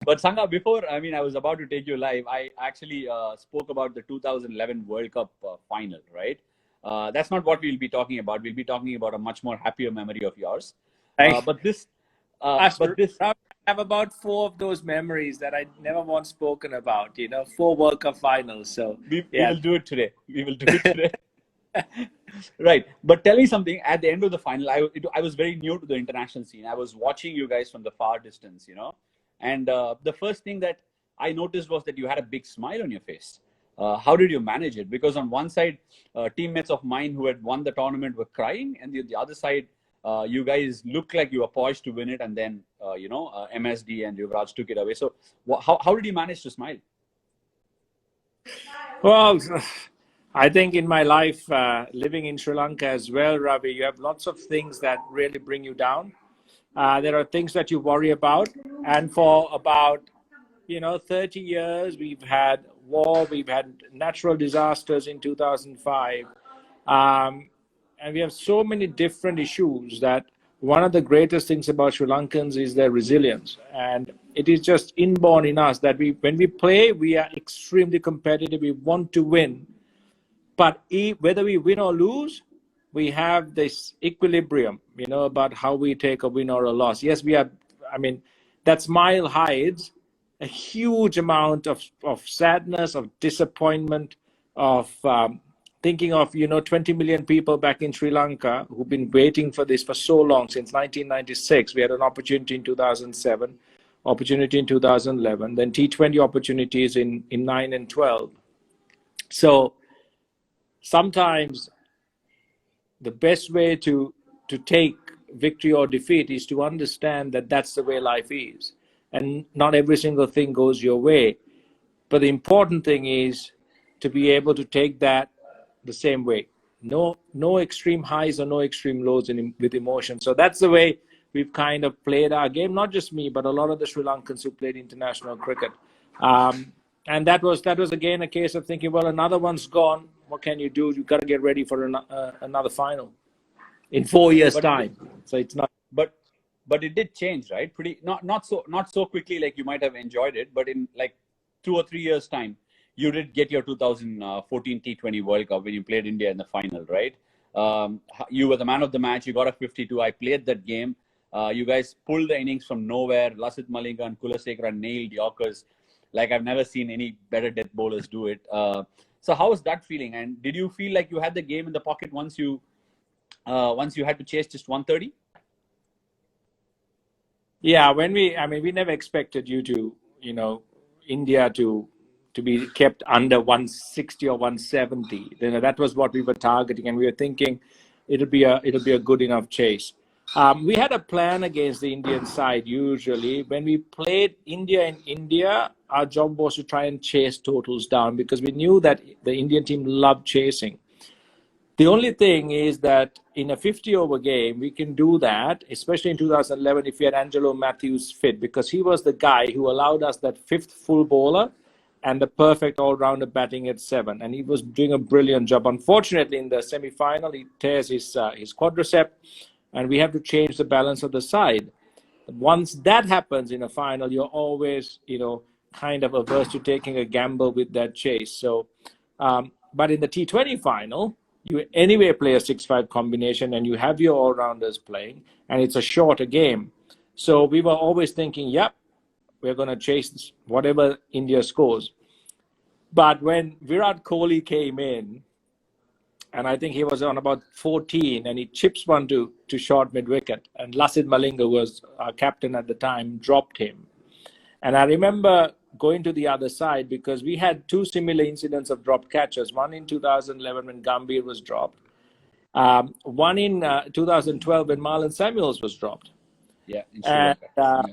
But Sangha, before, I mean, I was about to take you live. I actually spoke about the 2011 World Cup final, right? That's not what we'll be talking about. We'll be talking about a much more happier memory of yours. I, But this, but this, I have about 4 of those memories that I never once spoken about. 4 World Cup finals. So we will do it today. We will do it today. Right. But tell me something. At the end of the final, I was very new to the international scene. I was watching you guys from the far distance, and the first thing that I noticed was that you had a big smile on your face. How did you manage it? Because on one side, teammates of mine who had won the tournament were crying, and the other side, you guys looked like you were poised to win it, and then MSD and Yuvraj took it away. So how did you manage to smile? Well, I think in my life, living in Sri Lanka as well, Ravi, you have lots of things that really bring you down. There are things that you worry about. And for about, 30 years, we've had war, we've had natural disasters in 2005. And we have so many different issues that one of the greatest things about Sri Lankans is their resilience. And it is just inborn in us that when we play, we are extremely competitive. We want to win. But whether we win or lose, we have this equilibrium, about how we take a win or a loss. Yes, that smile hides a huge amount of sadness, of disappointment, of thinking of, 20 million people back in Sri Lanka who've been waiting for this for so long, since 1996. We had an opportunity in 2007, opportunity in 2011, then T20 opportunities in 9 and 12. So sometimes the best way to take victory or defeat is to understand that that's the way life is. And not every single thing goes your way. But the important thing is to be able to take that the same way. No extreme highs or no extreme lows with emotion. So that's the way we've kind of played our game. Not just me, but a lot of the Sri Lankans who played international cricket. And that was again a case of thinking, well, another one's gone. What can you do? You've got to get ready for another final in 4 years' time. So it's not. But it did change, right? Not so quickly like you might have enjoyed it, but in like 2 or 3 years' time, you did get your 2014 T20 World Cup when you played India in the final, right? You were the man of the match. You got a 52. I played that game. You guys pulled the innings from nowhere. Lasith Malinga and Kulasekara nailed Yorkers like I've never seen any better death bowlers do it. So how was that feeling? And did you feel like you had the game in the pocket once you had to chase just 130? Yeah, we never expected India to be kept under 160 or 170. That was what we were targeting, and we were thinking it'll be a good enough chase. We had a plan against the Indian side. Usually, when we played India in India, our job was to try and chase totals down because we knew that the Indian team loved chasing. The only thing is that in a 50-over game, we can do that, especially in 2011 if we had Angelo Matthews fit, because he was the guy who allowed us that 5th full bowler and the perfect all-rounder batting at 7. And he was doing a brilliant job. Unfortunately, in the semi-final, he tears his quadricep, and we have to change the balance of the side. Once that happens in a final, you're always, kind of averse to taking a gamble with that chase. So, but in the T20 final, you anyway play a 6-5 combination and you have your all-rounders playing, and it's a shorter game. So we were always thinking, yep, we're going to chase whatever India scores. But when Virat Kohli came in, and I think he was on about 14, and he chips one to short mid-wicket, and Lasith Malinga was our captain at the time, dropped him. And I remember going to the other side because we had 2 similar incidents of dropped catches. One in 2011 when Gambhir was dropped. One in 2012 when Marlon Samuels was dropped. Yeah, in Sri Lanka.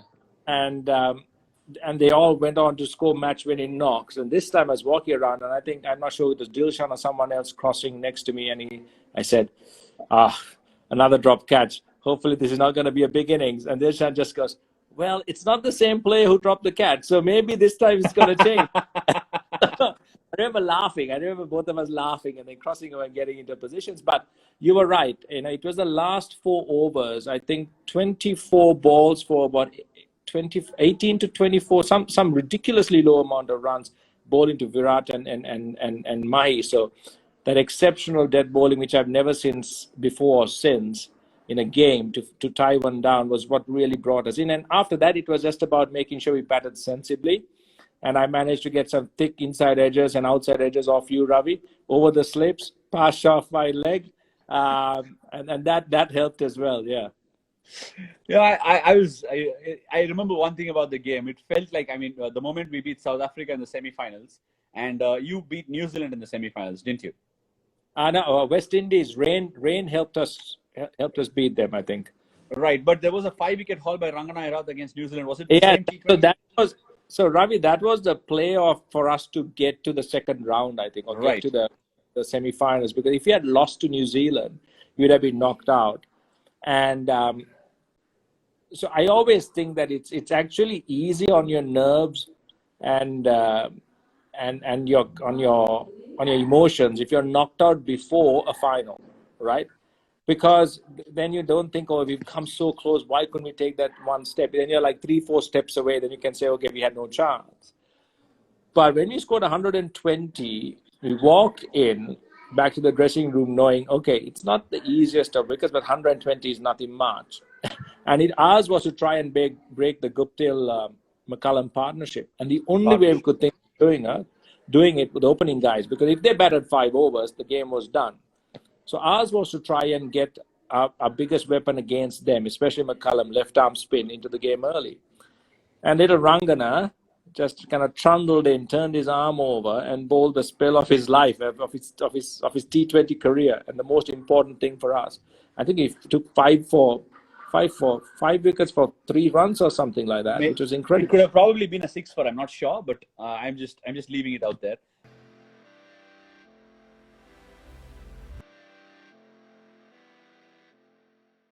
And they all went on to score match-winning knocks. And this time I was walking around, and I'm not sure it was Dilshan or someone else crossing next to me, and I said, another dropped catch. Hopefully this is not going to be a big innings. And Dilshan just goes, well, it's not the same player who dropped the catch, so maybe this time it's going to change. I remember laughing. I remember both of us laughing and then crossing over and getting into positions. But you were right. It was the last 4 overs. I think 24 balls for about 18 to 24, some ridiculously low amount of runs bowling to Virat and Mahi. So that exceptional dead bowling, which I've never seen before or since in a game, to tie one down was what really brought us in. And after that, it was just about making sure we batted sensibly. And I managed to get some thick inside edges and outside edges off you, Ravi, over the slips, pass off my leg. And that helped as well. Yeah. Yeah, I remember one thing about the game. It felt like, I mean, the moment we beat South Africa in the semi-finals, and you beat New Zealand in the semi-finals, didn't you? No, West Indies, rain helped us beat them, I think. Right, but there was a 5-wicket haul by Rangana Irath against New Zealand. Was it the same T20? So Ravi, that was the playoff for us to get to the second round, I think, or get to the semi-finals. Because if we had lost to New Zealand, we'd have been knocked out. And so I always think that it's actually easy on your nerves and your on your emotions if you're knocked out before a final, right? Because then you don't think, oh, we've come so close, why couldn't we take that one step? Then you're like 3-4 steps away, then you can say, okay, we had no chance. But when we scored 120, we walk in back to the dressing room knowing, okay, it's not the easiest of wickets, but 120 is nothing much. And ours was to try and break the Guptill-McCullum partnership. And the only way we could think of doing it with the opening guys, because if they batted 5 overs, the game was done. So ours was to try and get our biggest weapon against them, especially McCullum, left arm spin into the game early. And little Rangana just kind of trundled in, turned his arm over, and bowled the spell of his life, of his T20 career, and the most important thing for us. I think he took 5 wickets for 3 runs or something like that, which was incredible. It could have probably been a 6 for, I'm not sure, but I'm just leaving it out there.